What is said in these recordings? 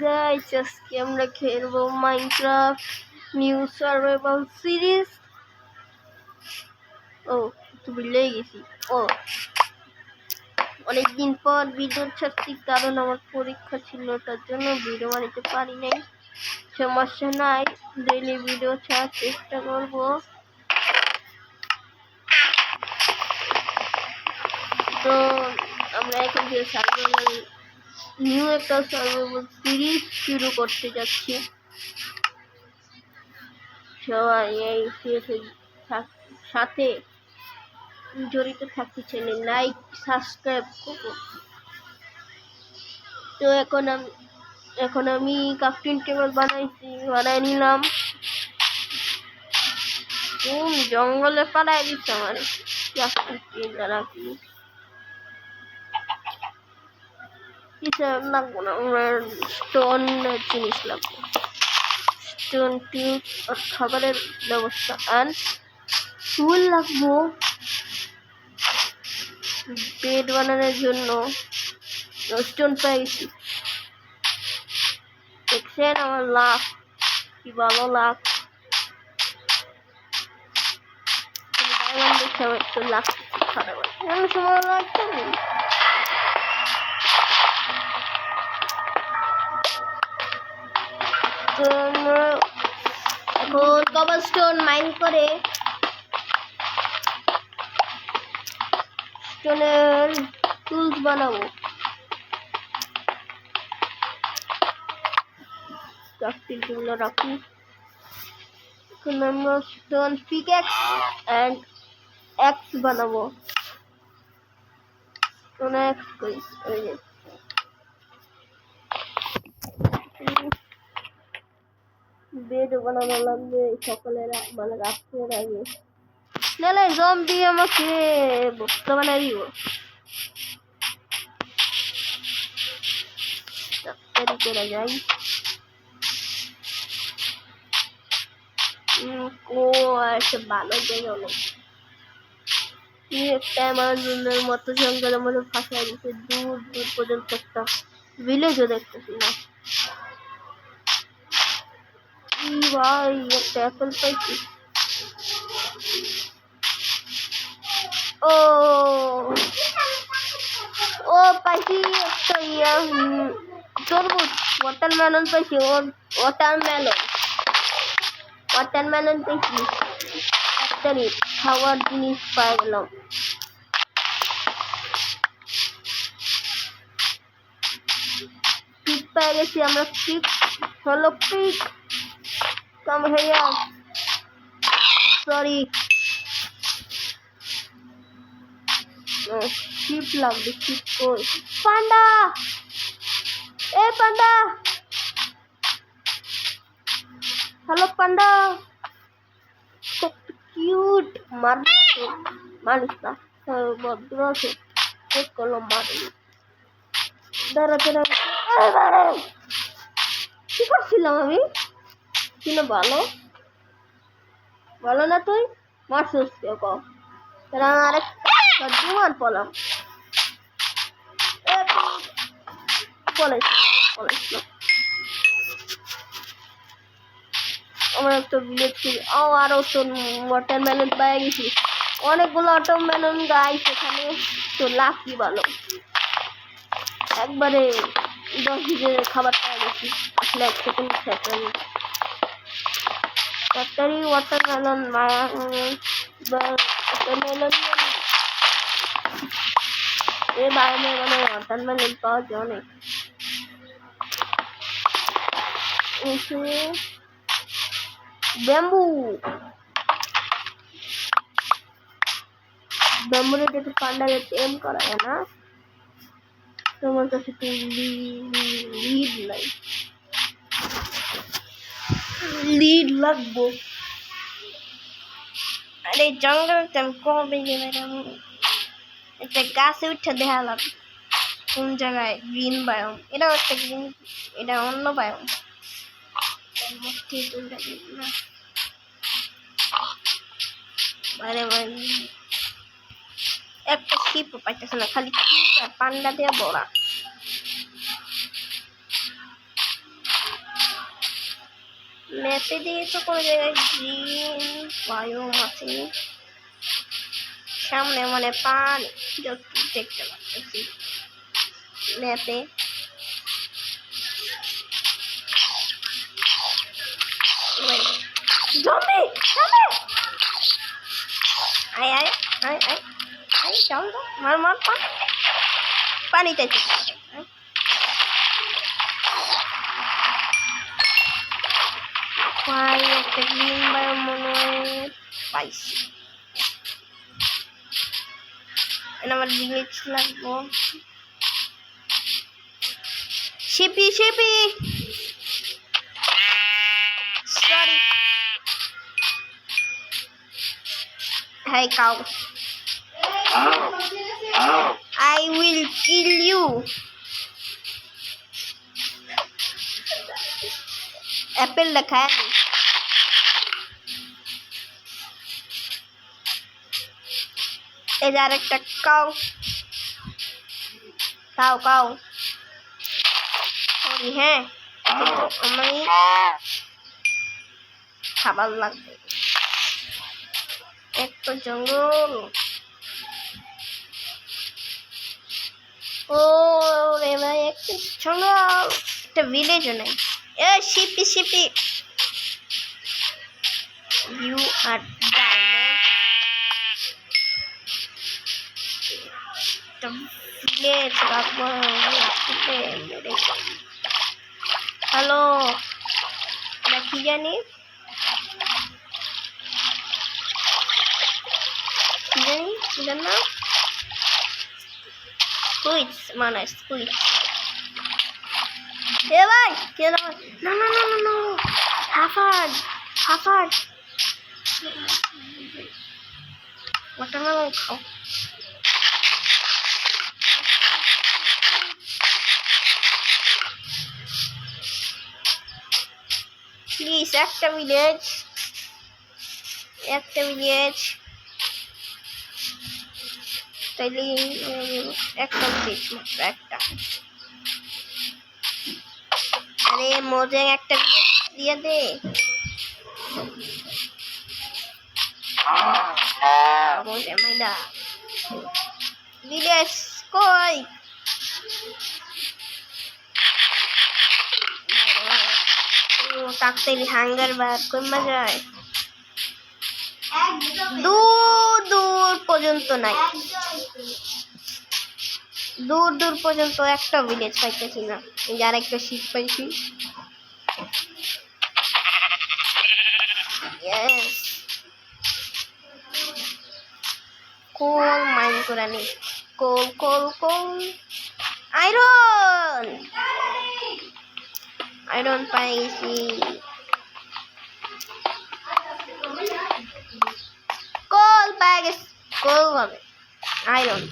Guys, আজকে আমরা খেলবো মাইনক্রাফট নিউ সার্ভাইভাল সিরিজ। ও ভুলেই গেছি। অনেকদিন পর ভিডিও ছাড়ছি, কারণ আমার পরীক্ষা ছিল, তার জন্য ভিডিও বানাতে পারি নাই। সমস্যা নাই, ডেইলি ভিডিও ছাড়ার চেষ্টা করব। তো আমরা এখন যে সার্ভাইভাল নিউ একটা সার্ভাইভাল সিরিজ শুরু করতে যাচ্ছি। সবাই এই সিরিজের সাথে জড়িত থাকতে চাইলে লাইক সাবস্ক্রাইব করো। তো এখন আমি ক্রাফটিং টেবিল বানাই নিলাম। জঙ্গলে পালাই দিচ্ছে আমার ক্রাফটিং টেবিল রাখি। কিছু লাগবো না, আমার স্টোন জিনিস লাগবে। স্টোন টিউব আর খাবারের ব্যবস্থা আর ফুল লাগবো বেড বানানোর জন্য। স্টোন পাইছি, দেখছেন আমার লাভ কি ভালো লাভ। ডায়মন্ড দেখে আমার একটু লাভ খারাপ সময় লাগছে। এখন কবলস্টোন মাইন করে স্টোনের টুলস বানাবো। ক্রাফটিং টেবিল রাখি। এখন আমরা স্টোন পিকঅ্যাক্স এন্ড অ্যাক্স বানাবো। স্টোন অ্যাক্স কই, এই যে বেড বানানো লাগবে সকালে, মানে রাত্রের আগে, নাহলে জম্বি আমাকে বস্তা বানাই দিব। তাড়াতাড়ি করে যাই। একটা ভালো জায়গা হলো একটা অ্যামাজনের মতো জঙ্গলের মধ্যে ফাঁসাই দিচ্ছে। দূর দূর পর্যন্ত একটা ভিলেজও দেখতেছি না। ভাই একটা অ্যাপেল পাইছি। ও ও পাইছি একটা তরমুজ, ওয়াটারমেলন পাইছি। ওয়াটারমেলন পাইছি। তাড়াতাড়ি খাওয়ার জিনিস পাই গেলাম। পিক পেয়ে গেছি আমরা। পিক হলো পিক। কাম হেয়া, সরি শিপ লাগবে। শিপ কই? পান্ডা, এ পান্ডা, হ্যালো পান্ডা, খুব কিউট। মারিস না, ভদ্র আছে। চেক করলো মারি। দাঁড়া কি করছিলাম আমি? ছিল ভালো না তুই মারছিস কেউ? আরেকটা ডিমান্ড পলাম আমার একটা ভিলেজ ছিল। আরো তো ওয়াটারমেলন পেয়ে গেছি। অনেকগুলো ওয়াটারমেলন গাইস এখানে। তো লাকি ভালো, একবারে 10 দিনের খাবার পেয়ে গেছি। আসলে 1 সেকেন্ড তাড়াতাড়ি ওয়াটারমেলন এ বাইরে মানে ওয়াটারমেলন পাওয়া যায় অনেক। ব্যাম্বুরে যেটা পান্ডারে টেম করা যায় না। তোমার কাছে তো লিড নাই, লিড লাগবো। আরে জঙ্গল আমি কবে গেলাম? একটা গাছে উঠে দেখালাম কোন জায়গায় গ্রিন বায়োম। এটাও একটা গ্রিন, এটা অন্য বায়োম। একটা শিপ পাইতেছে না, খালি পান্ডা দিয়ে বড়া। ম্যাপে দিয়ে তো কোনো জায়গায় গ্রিন বায়োম আছে, সামনে মানে পানি দেখতে পাচ্ছি ম্যাপে। জম্বি জম্বি আয় আয় আয় আয় আয় চল তো মার মার পানিতে ভাই একটা গ্রিন বায়োম মনে হয় পাইছি। আমার জিনিস লাগবো শিপি শিপি সরি হাই কাউ I will kill you. Apple লেখা এই যে আরেকটা কাউ কাউ কাউ সরি হ্যাঁ আমি খাবার লাগবে একটা জঙ্গল। ও রে ভাই একটা জঙ্গল একটা ভিলেজও নেই। এ শিপি শিপি ইউ আর ভিলেজ রাখবো মেরে। হ্যালো এটা কি জানি কি জানি এটার নাম স্কুইড মানে স্কুইড। এ ভাই কে না না না না না হাফার্ড হাফার্ড ওয়াটারমেলন খাও। প্লিজ একটা ভিলেজ তাইলে একটা ভিলেজ মাত্র একটা। আরে মোজে একটা দিয়ে দে মোজে মাইদা ভিলেজ কই তাড়াতাড়ি হাঙ্গার বার কমে যায় দূর দূর পর্যন্ত নাই দূর দূর পর্যন্ত একটা ভিলেজ পাইতেছি না। যার একটা শীত পাইছি কোল মাইন করে নি কোল কোল কোল আয়রন আয়রন পাইছি কোল পাই গেছি কোল হবে আয়রন।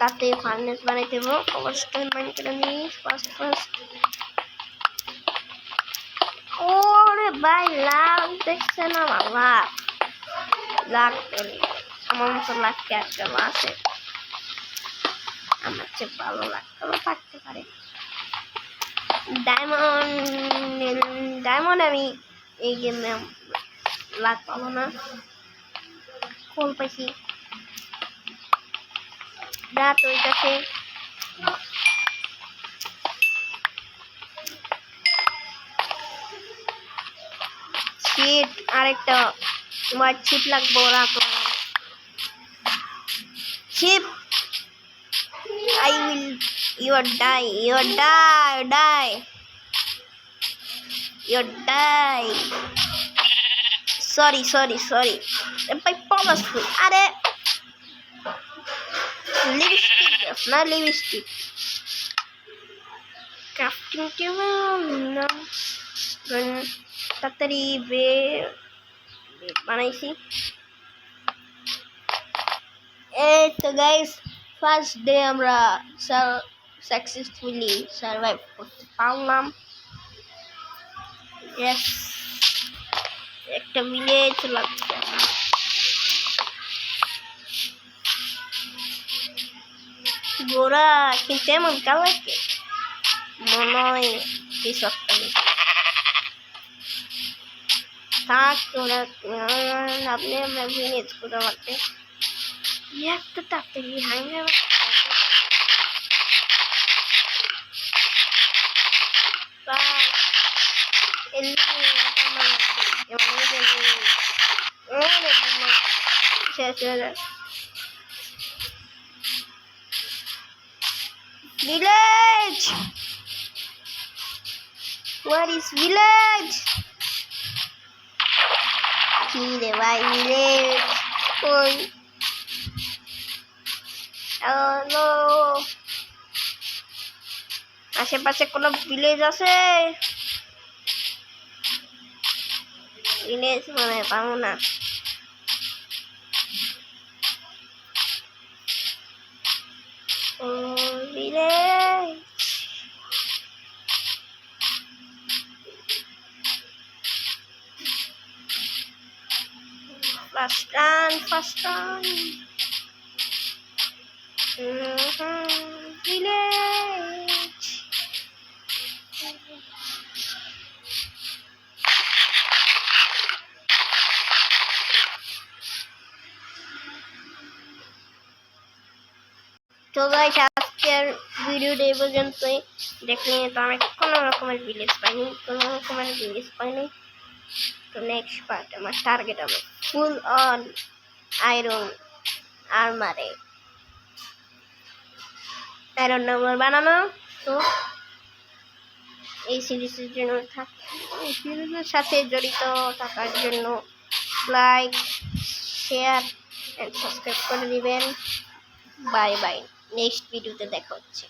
তাতে ফার্নেস বানাই দেবো অবশ্যই মাইন করে নি ফার্স্ট ফার্স্ট। ওরে ভাই লাভ দেখছে না বাবা লাভ আমার মতো লাভ কে একটা আছে আমার চেয়ে ভালো লাগতেও থাকতে পারে। ডায়মন্ড আমি এই গেমে লাভ পাবো না। কোল পাইছি রাত ওই কাছে ছিট আরেকটা তোমার ছিপ লাগবো রাত ছিপ I will you die sorry ভাই পলাশ ফুল আরে লিপস্টিক না লিপস্টিক ক্রাফটিং টেবিল না তাড়াতাড়ি বানাইছি। এই তো গাইস ফার্স্ট ডে আমরা সাকসেসফুলি সার্ভাইভ করতে পারলাম। ইয়েস একটা ভিলেজ লাগছে গোড়া কিন্তু এমন কালারকে মনে হয় কিছু একটা থাক তোরা আপনি আমরা ভিনেজ করে মারতে একটা তাড়াতাড়ি হাঙ্গে village. What is village? Kile bhai village. Koi. Hello. আশেপাশে কোনো ভিলেজ আছে? ভিলেজ মানে পাবো না। ও ভিলেজ ফার্স্ট রান ভিলেজ তো গাইস আজকের ভিডিওটা এই পর্যন্তই। দেখলে তো আমি কোনো রকমের ভিলেজ পাইনি, তো নেক্সট পার্ট আমার টার্গেট হবে ফুল অন আয়রন আর্মার বানানো। তো এই সিরিজের জন্য এই সিরিজের সাথে জড়িত থাকার জন্য লাইক, শেয়ার এন্ড সাবস্ক্রাইব করে দিবেন। বাই বাই, নেক্সট ভিডিওতে দেখা হচ্ছে।